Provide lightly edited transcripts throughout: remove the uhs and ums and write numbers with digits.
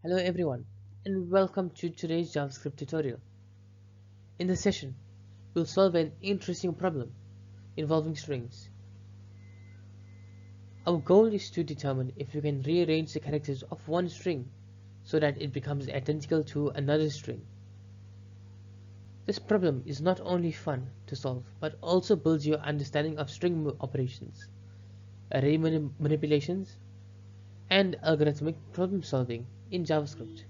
Hello everyone and welcome to today's JavaScript tutorial. In this session, we'll solve an interesting problem involving strings. Our goal is to determine if we can rearrange the characters of one string so that it becomes identical to another string. This problem is not only fun to solve but also builds your understanding of string operations, array manipulations, and algorithmic problem solving in JavaScript.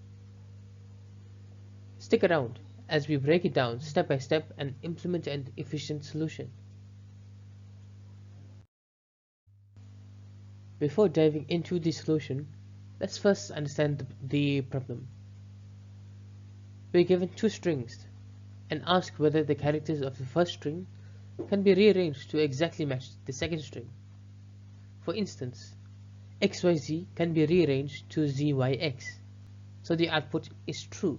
Stick around as we break it down step by step and implement an efficient solution. Before diving into the solution, let's first understand the problem. We're given two strings and asked whether the characters of the first string can be rearranged to exactly match the second string. For instance, XYZ can be rearranged to ZYX, so the output is true.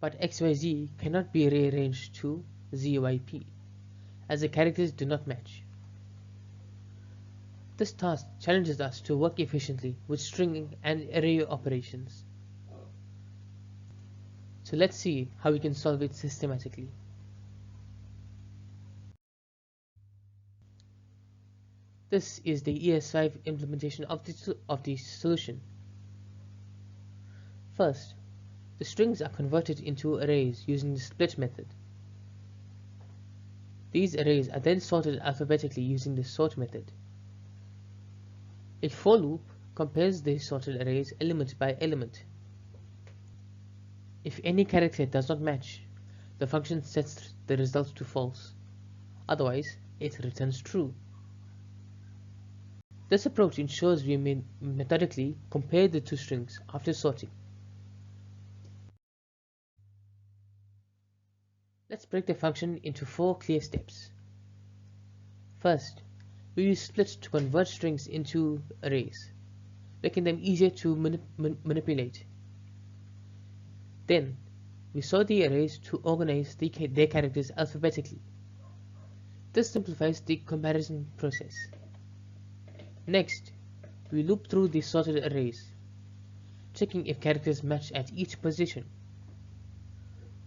But XYZ cannot be rearranged to ZYP, as the characters do not match. This task challenges us to work efficiently with string and array operations. So let's see how we can solve it systematically. This is the ES5 implementation of the solution. First, the strings are converted into arrays using the split method. These arrays are then sorted alphabetically using the sort method. A for loop compares the sorted arrays element by element. If any character does not match, the function sets the result to false. Otherwise, it returns true. This approach ensures we may methodically compare the two strings after sorting. Let's break the function into four clear steps. First, we use split to convert strings into arrays, making them easier to manipulate. Then, we sort the arrays to organize their characters alphabetically. This simplifies the comparison process. Next, we loop through the sorted arrays, checking if characters match at each position.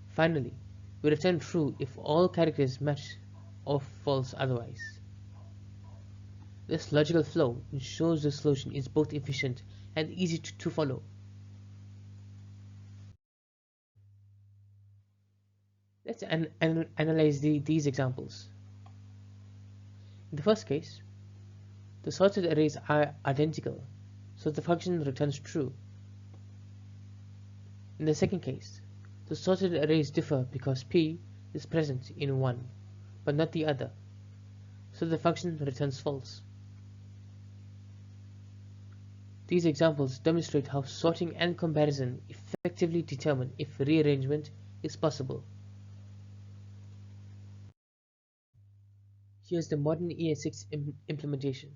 Finally, we return true if all characters match or false otherwise. This logical flow ensures the solution is both efficient and easy to follow. Let's analyze these examples. In the first case, the sorted arrays are identical, so the function returns true. In the second case, the sorted arrays differ because P is present in one, but not the other, so the function returns false. These examples demonstrate how sorting and comparison effectively determine if rearrangement is possible. Here's the modern ES6 implementation.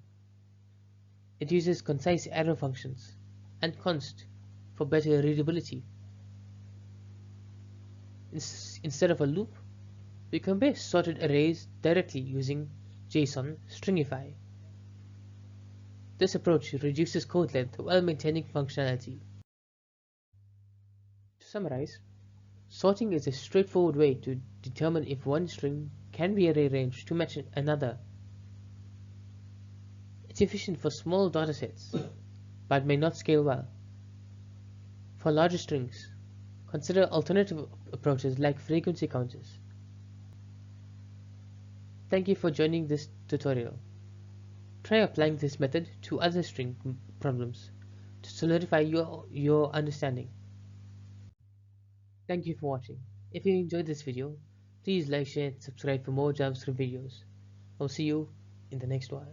It uses concise arrow functions and const for better readability. Instead of a loop, we compare sorted arrays directly using JSON stringify. This approach reduces code length while maintaining functionality. To summarize, sorting is a straightforward way to determine if one string can be rearranged to match another. It's efficient for small datasets, but may not scale well. For larger strings, consider alternative approaches like frequency counters. Thank you for joining this tutorial. Try applying this method to other string problems to solidify your understanding. Thank you for watching. If you enjoyed this video, please like, share, and subscribe for more JavaScript videos. I'll see you in the next one.